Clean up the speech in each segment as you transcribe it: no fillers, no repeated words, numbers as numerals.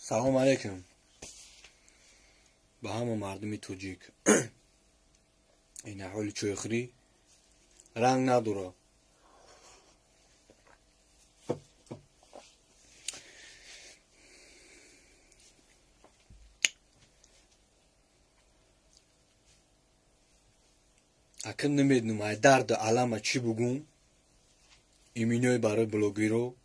سلام علیکم به همه مردم توجیک. این حال چوخری رنگ نداره. اکن نمیدونم ای درد علامه چی بگم. ایمینوی برای بلوگیرو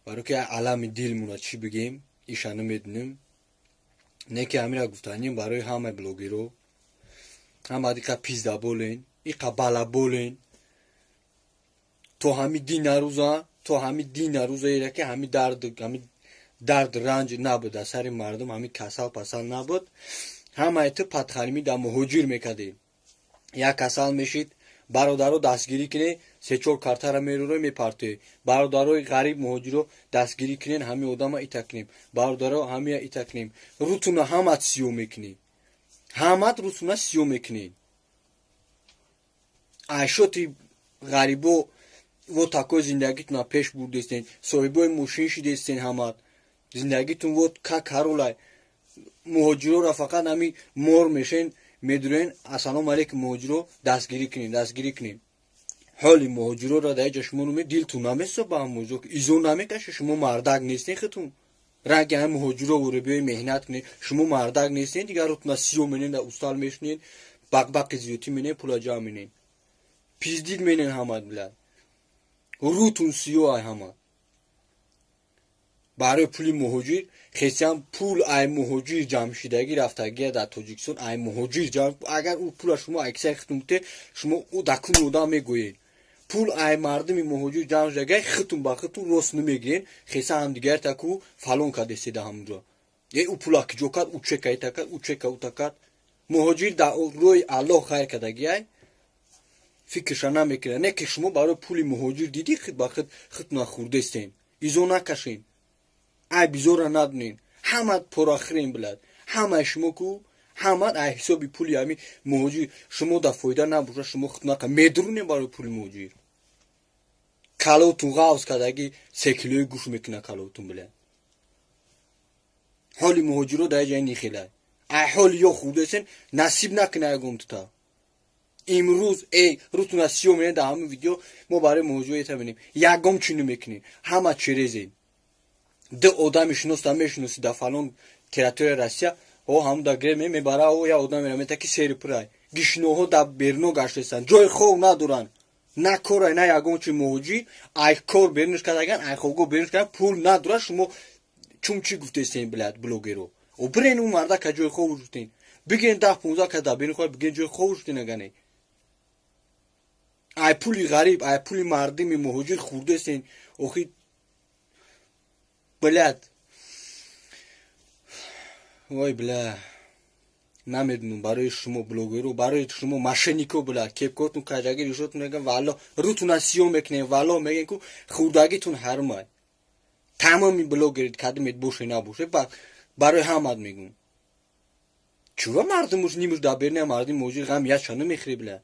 برای که علامه دیلمونه چی بگیم ایشان نمیدونم. نه که امیرا گفتنیم برای همه بلوگیرو همه دیگه پیزا بولین ای قبالا بولین تو همی دین روزا ایره که همی درد رنج نبود سر مردم همی کسل پسل نبود. همه ایتو پتخالمی دا مهاجر میکردیم. یا کسل میشید برادرو دستگیری کنه سه چور کارتر میرو میپرته. برادرای غریب مهاجرو دستگیری کنین همی آدم ایتا کنیم. برادرو همی ایتا کنیم. روتونه همه سیو میکنی. همه روتونه سیو میکنی. عیشاتی غریبو و تاکو زندگیتون پیش بردستین. صاحبای ماشین شدستین همه. زندگیتون و که کارولای مهاجرو را فقط همی مور میشین میدونین. السلام علیکم مهاجرو دستگیری کنین. حالی مهاجرو را در جشمونو می دیلتون نمیسته با هم موضوع ایزون نمیکشه. شما مردک نیستین خودتون. رنگ هم مهاجرو و ربیای مهنت کنین. شما مردک نیستین دیگر روتون سیو منین در استال میشنین. بق زیوتی منین پولا جا منین. پیزدید منین همه بلد. روتون سیو های همه. برای پولی مهاجر خیلی هم پول ای مهاجر جمع شدگی رفتگی در تاجیکستان ای مهاجر جمع. اگر او پول شما اکثر ختمته شما او دکون اودا میگوین. پول ای مردم مهاجر جمع شدگی ختم با ختم راست نمیگین. خیلی هم دیگر تکو فلان کده سیده همونجا. یه او پولا که جو کرد او چه که تکد او چه که او تکد. مهاجر در روی الله خیر کدگی ای فکرش نمیکنه. نه که شما برای پول مهاجر دیدی خود با خود نخورده استین. ایزو نکشین. ای بیزور ندونین. همه پراخرین بلد. همه شما کو همه ای حسابی پولی همی مهاجر شما دا فایده نبوشه. شما خود نکن میدرونین برای پول مهاجر. کلوتون غاوز کدگی 3 کیلوی گوش میکنه کلوتون بلد. حالی مهاجر رو در جای نیخیله. ای حالی یا خوده سن نصیب نکنه گم تا. امروز روتون سیو منه در همه ویدیو ما برای موضوعی تبینیم. یکم چینو میکنیم. همه چریزین. ده آدم میشناسی در فلان تریتوری روسیه او هم در گرمی میبره او یا آدم میرمه که سری پرای گشنوها در برنو گشتستن جای خوب ندارن نه کارای نه یکم چی موجی ای کار برنش کردگن ای خوگو برنش کردن پول نداره. شما چون چی گفتین بلد بلوگرو او برین اون مردا که جای خوب وجودین بگین 10-15 که در برین خواهد بگین جای خوب وجودین نگنه. ای پولی غریب ای پولی مردم مهاجر خورده سین اوخی بلد وای بله نمیدونم برای شما بلوگرو برای شما ماشینیکو بلد کپکاتون کجاگی ریشتون نگن والا روتون سیو میکنین والا میگن که خوردگیتون حرامه. تمامی بلوگرید کدومت باشه نباشه برای همه میگم. چرا مردمش نیمش دبرنه مردم موجود غم یا چنو میخری بلد.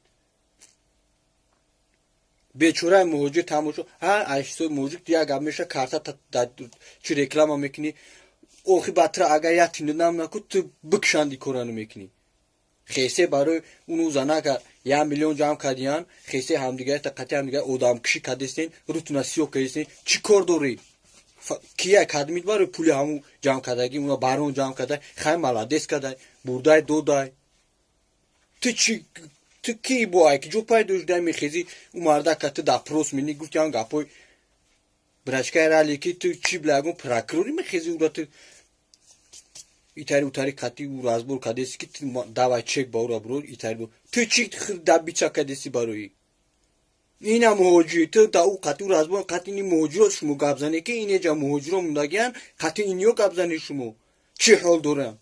بیچاره مهاجر تماشا هر اشتو موجود دیگه گم میشه کارت چی رکلام میکنی اوخی باتر اگر یا تیندم نکو تو بکشاندی کورانو میکنی. خیسه برای اونو زنا که 1 میلیون جمع کردیان خیسه همدیگه تا قطعی همدیگه اودام کشی کردستین روتون سیو کردستین چی کار داری کیه کدمیت برای پولی همو جمع کردگی اونا برون جمع کرده خیلی ملادس کرده بردای دودای تو چی تو کی بوای که جو پای دوجده میخیزی اون مرده که تو دا پروس منی گفتی هم گپای برشکای رالی که تو چی بلگون پراکروری میخیزی او را تو ایتاری اوتاری کتی او رازبور کدیسی که دوای چک با او را برو ایتاری برو تو چی دا بیچا کدیسی باروی این هم مهاجری تو دا او کتی او رازبور کتی اینی مهاجر شما گبزنه که اینه جا مهاجر رو مندگیان کتی اینیو گبزنه شما چی حال دارم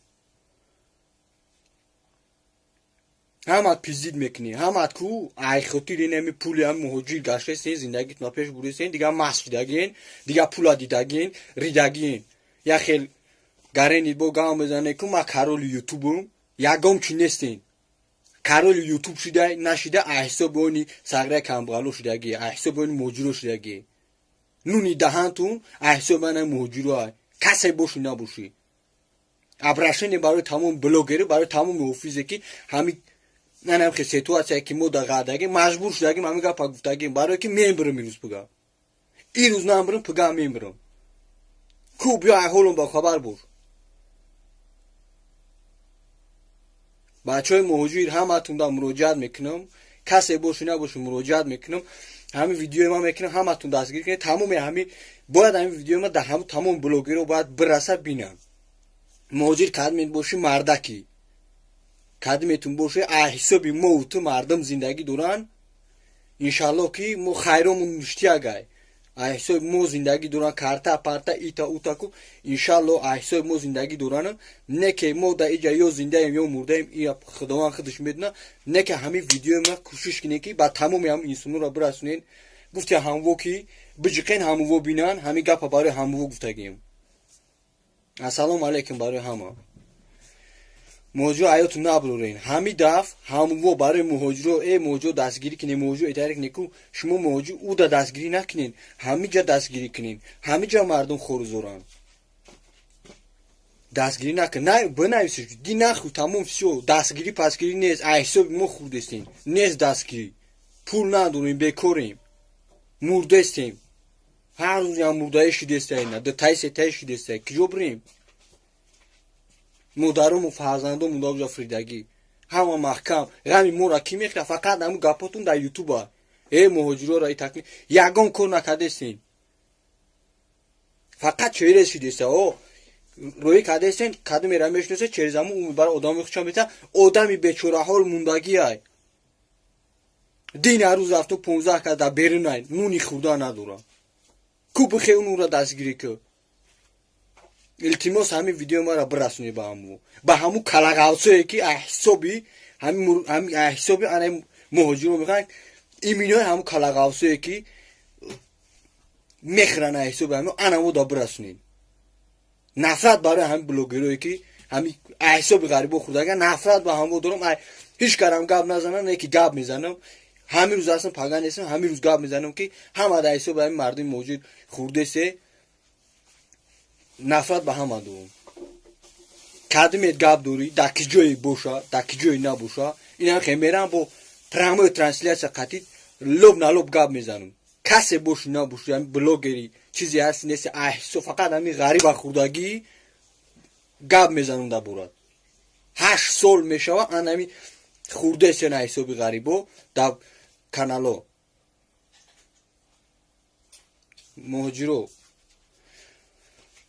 همه پیزید میکنی همه کو ای خاطر نمی پولی هم مهاجر گشته سین زندگیت نپیش بردین دیگه مسجدگین دیگه پولا دیدگین ریدگین یا خیل گرینی با گام بزنه که ما کارول یوتیوبم یکم چی نستین کارول یوتیوب شده نشده احسا بونی سگره کمبغالو شدگی احسا بونی مهاجر شدگی نونی دهانتون احسا بنا مهاجر های کسی باشی نباشی ابرشن برای تمام بلوگری برای تمام اوفیزه که همین ننم خیلی سیتواسیه که ما دقیقه مجبور شدگیم همین گپا گفتگیم برای که میبرم این روز پگا این روز نمیبرم پگا میبرم کو بیا احوالم با خبر بور بچه های موجود همتون دا مراجعت میکنم کسی باشی نباشی مراجعت میکنم همین ویدیو ما میکنم همتون دستگیر کنید تمام همین باید همین ویدیو ما در تمام بلوگی رو باید برسه بینن موجود کدمید باشی مردکی کدمیتون باشه احسابی موت مردم زندگی دوران انشالله که مو خیرمون مشتیه گای احساب مو زندگی دوران کارتا پارتا ایتا اوتا کو انشالله احساب مو زندگی دوران نه که مو دا ایجا یا زنده ایم یا مرده ایم یا خداوند خودش میدونه نه که همین ویدیو ما کوشش کنیم که با تمام هم انسانو را برسونین گفتی همو که بجقین همو بینن همین گپا برای همو گفتگیم السلام علیکم برای همه موضوع حیاتون نبرورین همی دف همو برای مهاجرو ای موضوع دستگیری کنین موضوع ادارک نیکو شما موضوع او دا دستگیری نکنین همی جا دستگیری کنین همی جا مردم خورزوران دستگیری نکن نه بنویسید دی نخو تموم شو دستگیری پسگیری نیست احساب ما خودستین نیست دستگیری پول نداریم بیکاریم مرده استیم هر روز هم مرده شدستیم نه تای شدستیم کجا بریم مادرم و فرزندم اونجا فریدگی همه محکم غمی مورا کی میخره فقط همون گپاتون در یوتیوب ای مهاجرا را تکلیف یگان کار نکردین فقط چهره شدیسته او روی کردین کدوم میرم میشناسه چهره‌مو اون برای آدم میخوام میتا آدمی بیچاره حال موندگی ای دین هر روز رفت 15 کد در برین نونی خورده نداره کو بخی اون را دستگیری که التماس همین ویدیو ما را برسونی با همون کلاغاوسایی که احسابی همین احسابی انا مهاجر رو میخوان ایمینای همون کلاغاوسایی که میخرن احسابی همون انا دا برسونین نفرت برای همین بلوگرایی که همین احسابی غریبو خورده اگر نفرت با همون دارم هیچ کارم گپ نزنم نه که گپ میزنم همین روز اصلا پگان نیستم همین روز گپ میزنم که همه دا احساب همین مردم موجود خورده سه نفرت به هم دوم کدمیت گاب دوری دکی جوی بوشا دکی جوی نبوشا اینا خمیرم با پرامو ترنسلیشن قطعی لب نلب گاب میزنم کسی بوش نبوش یعنی بلوگری چیزی هست نیست احسو فقط همین غریب خوردگی گاب میزنم در برات 8 سال میشه و ان همین خورده سن حسابی غریبو در کانالو مهاجرو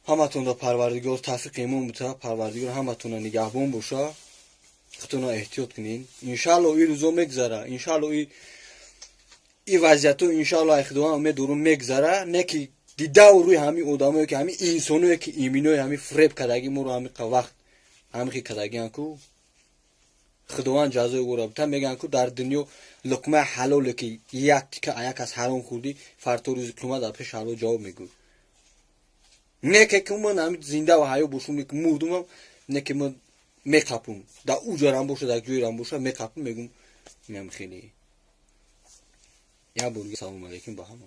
همتون دا پروردگار توفیق ایمون بده پروردگار همتون نگهبان باشه خودتون احتیاط کنین انشالله این روزا میگذره انشالله این وضعیت انشالله خدا هم دورون میگذره نه که دیده روی همین آدمایی که همین انسانایی که ایمینای همین فریب کردگی ما رو همین وقت همین کردگی انکو خداوند جزای او را بده میگن که در دنیا لقمه حلاله که یک تیکه از حرام خوردی فردا روز قیامت در پیش الله جواب میگوی نه که من همین زنده و حیا باشم که مردم نه که من میکاپم در اوجا رام باشه در جوی رام باشه میکاپم میگم خیلی یا بورگی سلام علیکم با هم